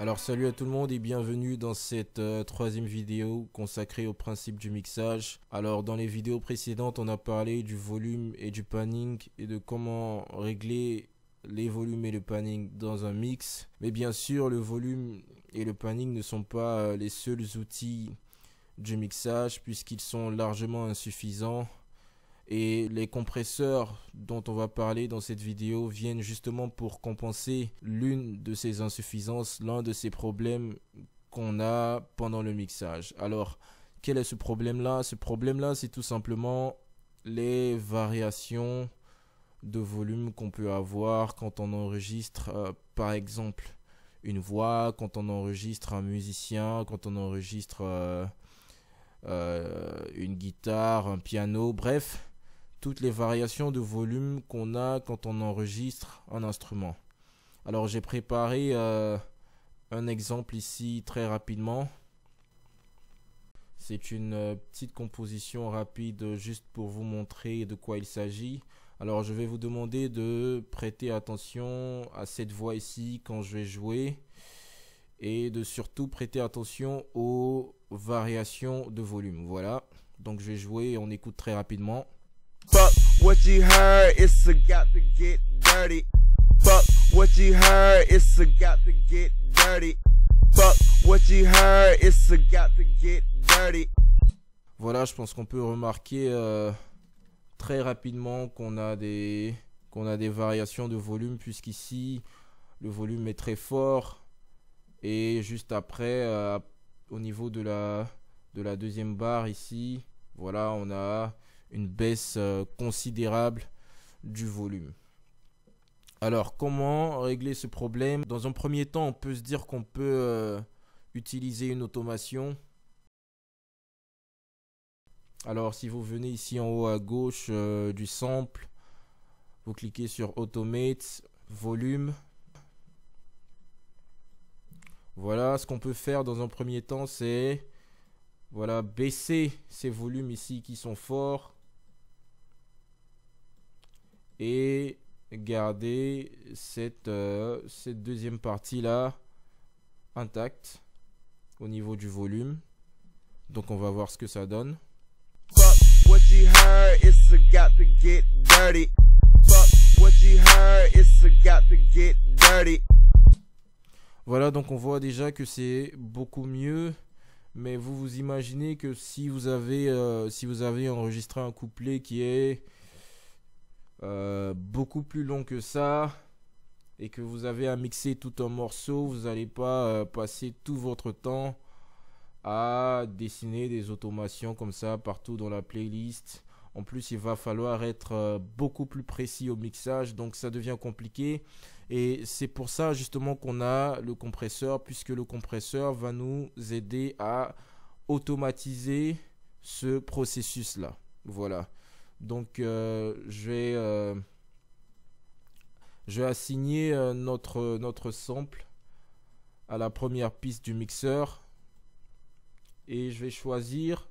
Alors salut à tout le monde et bienvenue dans cette troisième vidéo consacrée au principe du mixage. Alors dans les vidéos précédentes on a parlé du volume et du panning et de comment régler les volumes et le panning dans un mix. Mais bien sûr le volume et le panning ne sont pas les seuls outils du mixage puisqu'ils sont largement insuffisants. Et les compresseurs dont on va parler dans cette vidéo viennent justement pour compenser l'une de ces insuffisances, l'un de ces problèmes qu'on a pendant le mixage. Alors, quel est ce problème-là? Ce problème-là, c'est tout simplement les variations de volume qu'on peut avoir quand on enregistre, par exemple, une voix, quand on enregistre un musicien, quand on enregistre une guitare, un piano, bref. Toutes les variations de volume qu'on a quand on enregistre un instrument. Alors j'ai préparé un exemple ici très rapidement. C'est une petite composition rapide juste pour vous montrer de quoi il s'agit. Alors je vais vous demander de prêter attention à cette voix ici quand je vais jouer. Et de surtout prêter attention aux variations de volume. Voilà, donc je vais jouer et on écoute très rapidement. Fuck what you heard, it's a got to get dirty. Fuck what you heard, it's a got to get dirty. Fuck what you heard, it's a got to get dirty. Voilà, je pense qu'on peut remarquer très rapidement qu'on a des variations de volume puisqu'ici le volume est très fort et juste après au niveau de la deuxième barre ici, voilà, on a une baisse considérable du volume. Alors comment régler ce problème? Dans un premier temps on peut se dire qu'on peut utiliser une automation. Alors si vous venez ici en haut à gauche du sample, vous cliquez sur Automate, volume. Voilà, ce qu'on peut faire dans un premier temps c'est voilà, baisser ces volumes ici qui sont forts et garder cette deuxième partie là intacte au niveau du volume. Donc on va voir ce que ça donne. Fuck what you heard, it's a got to get dirty. Fuck what you heard, it's a got to get dirty. Voilà, donc on voit déjà que c'est beaucoup mieux. Mais vous vous imaginez que si vous avez enregistré un couplet qui est beaucoup plus long que ça et que vous avez à mixer tout un morceau, vous n'allez pas passer tout votre temps à dessiner des automations comme ça partout dans la playlist. En plus, il va falloir être beaucoup plus précis au mixage, donc ça devient compliqué. Et c'est pour ça justement qu'on a le compresseur, puisque le compresseur va nous aider à automatiser ce processus-là. Voilà. Donc, je vais assigner notre sample à la première piste du mixeur. Et je vais choisir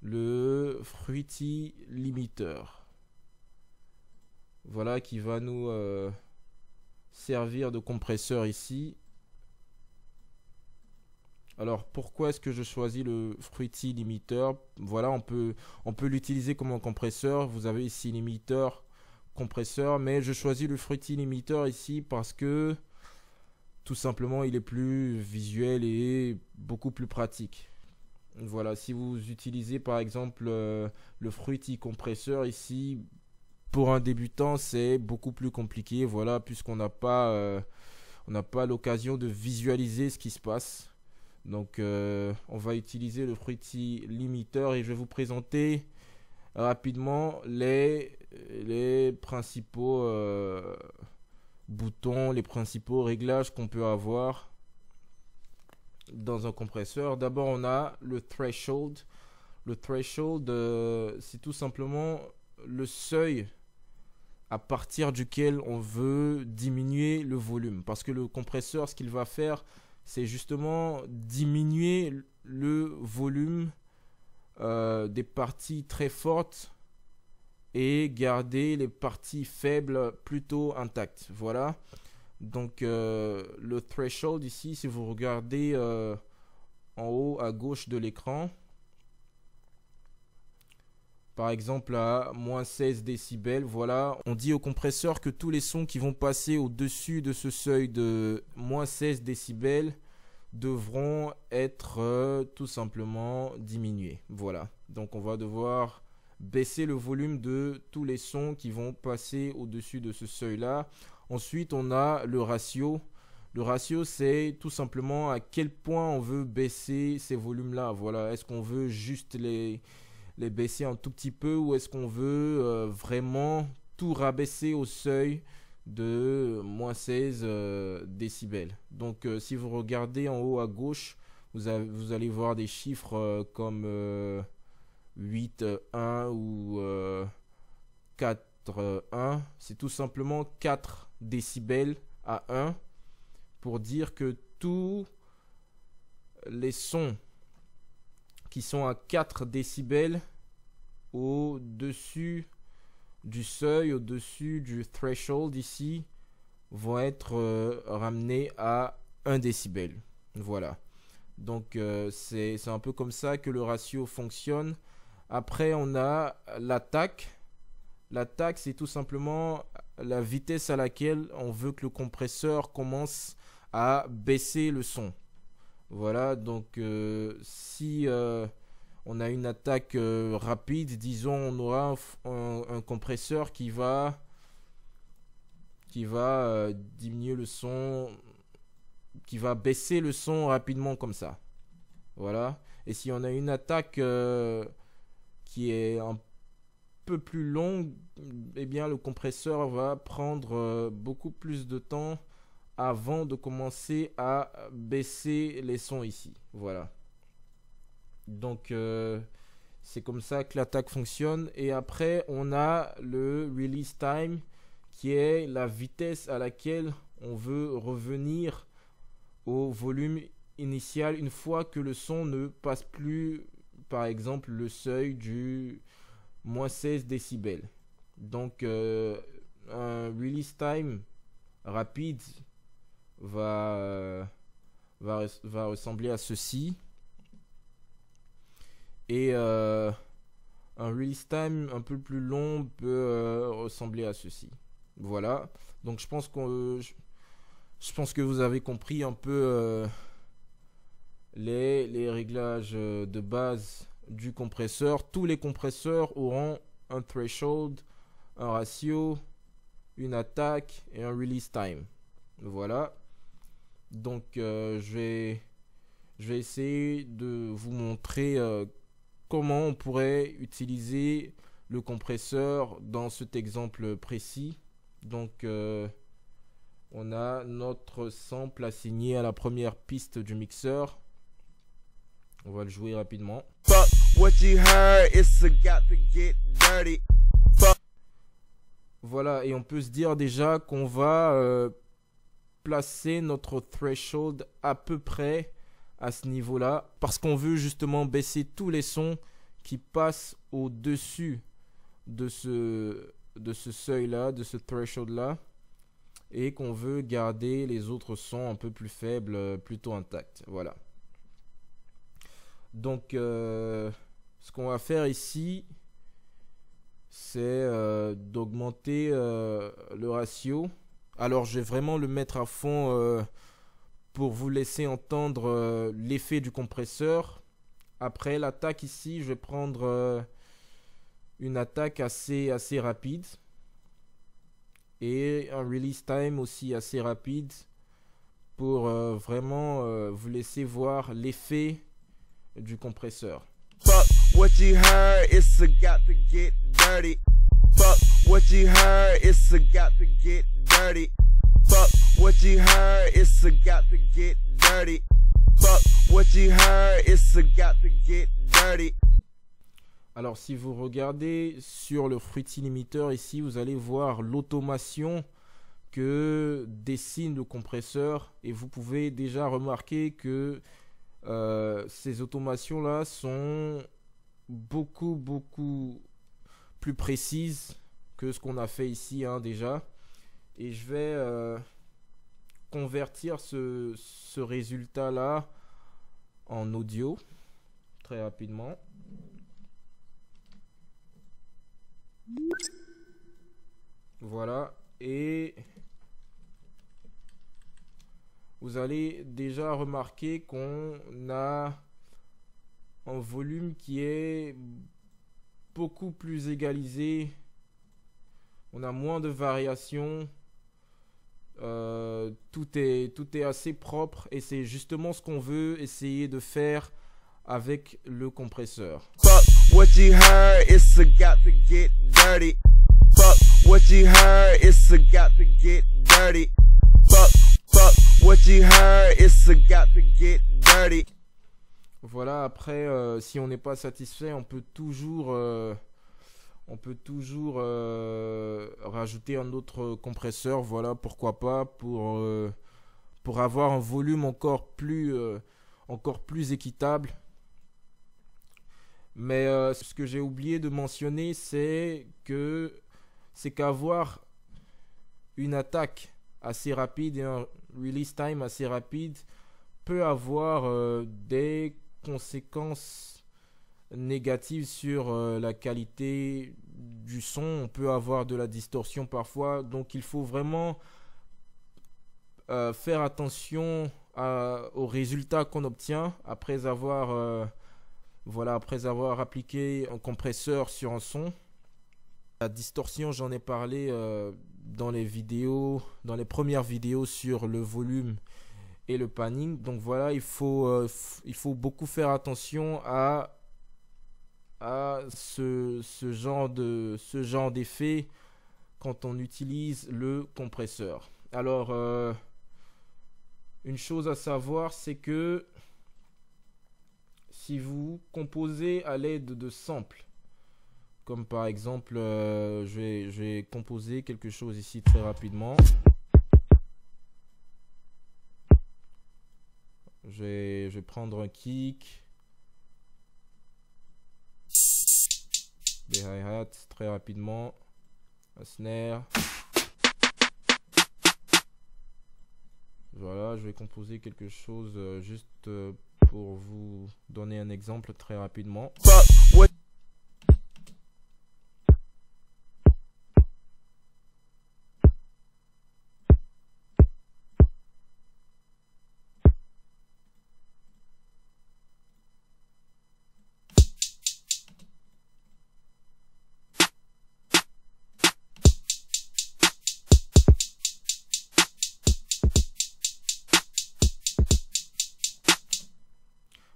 le Fruity Limiter. Voilà, qui va nous servir de compresseur ici. Alors pourquoi est-ce que je choisis le Fruity Limiter? Voilà, on peut l'utiliser comme un compresseur. Vous avez ici limiter, compresseur, mais je choisis le Fruity Limiter ici parce que tout simplement il est plus visuel et beaucoup plus pratique. Voilà, si vous utilisez par exemple le Fruity compresseur ici, pour un débutant c'est beaucoup plus compliqué, voilà, puisqu'on n'a pas l'occasion de visualiser ce qui se passe. Donc on va utiliser le Fruity Limiter et je vais vous présenter rapidement les principaux boutons, les principaux réglages qu'on peut avoir dans un compresseur. D'abord on a le threshold. Le threshold c'est tout simplement le seuil à partir duquel on veut diminuer le volume, parce que le compresseur, ce qu'il va faire, c'est justement diminuer le volume des parties très fortes et garder les parties faibles plutôt intactes. Voilà. Donc le threshold ici, si vous regardez en haut à gauche de l'écran, par exemple à moins 16 décibels, voilà, on dit au compresseur que tous les sons qui vont passer au-dessus de ce seuil de moins 16 décibels devront être tout simplement diminués. Voilà, donc on va devoir baisser le volume de tous les sons qui vont passer au-dessus de ce seuil-là. Ensuite, on a le ratio. Le ratio, c'est tout simplement à quel point on veut baisser ces volumes-là. Voilà, est-ce qu'on veut juste les baisser un tout petit peu ou est-ce qu'on veut vraiment tout rabaisser au seuil de moins 16 décibels. Donc, si vous regardez en haut à gauche, vous allez voir des chiffres comme 8, 1 ou 4, 1. C'est tout simplement 4 décibels à 1 pour dire que tous les sons qui sont à 4 décibels au-dessus du seuil, au-dessus du threshold ici, vont être ramenés à 1 décibel. Voilà. Donc c'est un peu comme ça que le ratio fonctionne. Après, on a l'attaque. L'attaque, c'est tout simplement la vitesse à laquelle on veut que le compresseur commence à baisser le son. Voilà, donc si on a une attaque rapide, disons, on aura un compresseur qui va diminuer le son, qui va baisser le son rapidement comme ça. Voilà. Et si on a une attaque qui est un peu plus longue, eh bien le compresseur va prendre beaucoup plus de temps avant de commencer à baisser les sons ici. Voilà. Donc c'est comme ça que l'attaque fonctionne. Et après on a le release time qui est la vitesse à laquelle on veut revenir au volume initial une fois que le son ne passe plus, par exemple, le seuil du moins 16 décibels. Donc un release time rapide va ressembler à ceci. Et un release time un peu plus long peut ressembler à ceci. Voilà. Donc je pense que vous avez compris un peu les réglages de base du compresseur. Tous les compresseurs auront un threshold, un ratio, une attaque et un release time. Voilà. Donc je vais essayer de vous montrer comment on pourrait utiliser le compresseur dans cet exemple précis. Donc on a notre sample assigné à la première piste du mixeur. On va le jouer rapidement. Voilà, et on peut se dire déjà qu'on va placer notre threshold à peu près à ce niveau-là, parce qu'on veut justement baisser tous les sons qui passent au-dessus de ce seuil-là, de ce threshold-là, et qu'on veut garder les autres sons un peu plus faibles, plutôt intacts. Voilà. Donc, ce qu'on va faire ici, c'est d'augmenter le ratio. Alors, je vais vraiment le mettre à fond pour vous laisser entendre l'effet du compresseur. Après l'attaque ici, je vais prendre une attaque assez rapide et un release time aussi assez rapide pour vraiment vous laisser voir l'effet du compresseur. Fuck what you heard, it's got to get dirty. Fuck what you heard, it's got to get dirty. Fuck what you heard, it's got to get dirty. Fuck what you heard, it's got to get dirty. Alors si vous regardez sur le Fruity Limiter ici, vous allez voir l'automation que dessine le compresseur et vous pouvez déjà remarquer que ces automations là sont beaucoup plus précises que ce qu'on a fait ici déjà. Et je vais convertir ce résultat-là en audio très rapidement. Voilà, et vous allez déjà remarquer qu'on a un volume qui est beaucoup plus égalisé. On a moins de variations. Tout est assez propre et c'est justement ce qu'on veut essayer de faire avec le compresseur. Fuck what you heard, it's a got to get dirty. Fuck what you heard, it's a got to get dirty. Fuck what you heard, it's a got to get dirty. Voilà, après, si on n'est pas satisfait, on peut toujours rajouter un autre compresseur. Voilà, pourquoi pas, pour avoir un volume encore plus équitable. Mais ce que j'ai oublié de mentionner, c'est qu'avoir une attaque assez rapide et un release time assez rapide peut avoir des conséquences négatives sur la qualité du son. On peut avoir de la distorsion parfois, donc il faut vraiment faire attention aux résultats qu'on obtient après avoir appliqué un compresseur sur un son. La distorsion, j'en ai parlé dans les premières vidéos sur le volume et le panning. Donc voilà, il faut beaucoup faire attention à ce genre d'effet quand on utilise le compresseur. Alors, une chose à savoir, c'est que si vous composez à l'aide de samples, comme par exemple, je vais composer quelque chose ici très rapidement. Je vais prendre un kick, des hi-hats très rapidement, un snare. Voilà, je vais composer quelque chose juste pour vous donner un exemple très rapidement.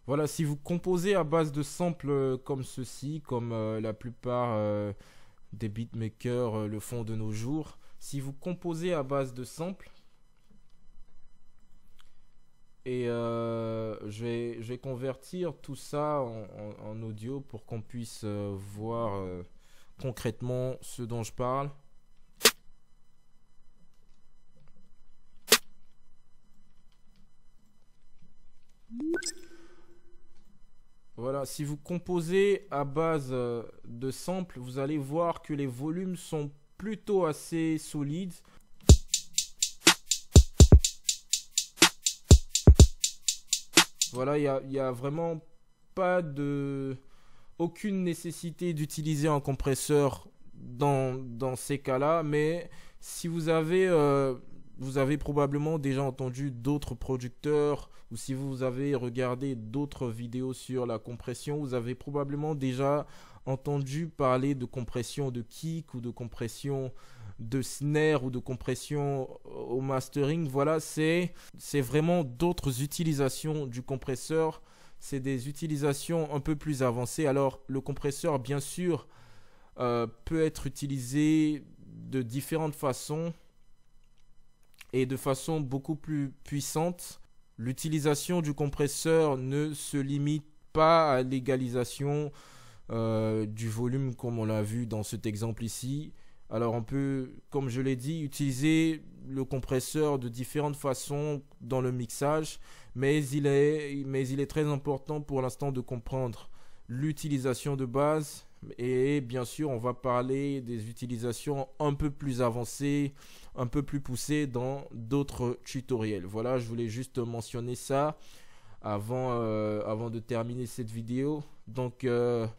Voilà, si vous composez à base de samples comme ceci, comme la plupart des beatmakers le font de nos jours, si vous composez à base de samples, et je vais convertir tout ça en audio pour qu'on puisse voir concrètement ce dont je parle. Voilà, si vous composez à base de samples, vous allez voir que les volumes sont plutôt assez solides. Voilà, il y a vraiment aucune nécessité d'utiliser un compresseur dans ces cas-là, mais si vous avez probablement déjà entendu d'autres producteurs, ou si vous avez regardé d'autres vidéos sur la compression, vous avez probablement déjà entendu parler de compression de kick ou de compression de snare ou de compression au mastering. Voilà, c'est vraiment d'autres utilisations du compresseur. C'est des utilisations un peu plus avancées. Alors, le compresseur, bien sûr, peut être utilisé de différentes façons et de façon beaucoup plus puissante. L'utilisation du compresseur ne se limite pas à l'égalisation du volume comme on l'a vu dans cet exemple ici. Alors on peut, comme je l'ai dit, utiliser le compresseur de différentes façons dans le mixage, mais il est très important pour l'instant de comprendre l'utilisation de base, Et bien sûr, on va parler des utilisations un peu plus avancées, un peu plus poussées dans d'autres tutoriels. Voilà, je voulais juste mentionner ça avant de terminer cette vidéo. Donc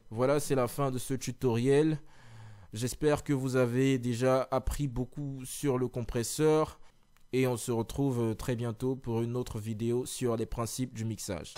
voilà, c'est la fin de ce tutoriel. J'espère que vous avez déjà appris beaucoup sur le compresseur. Et on se retrouve très bientôt pour une autre vidéo sur les principes du mixage.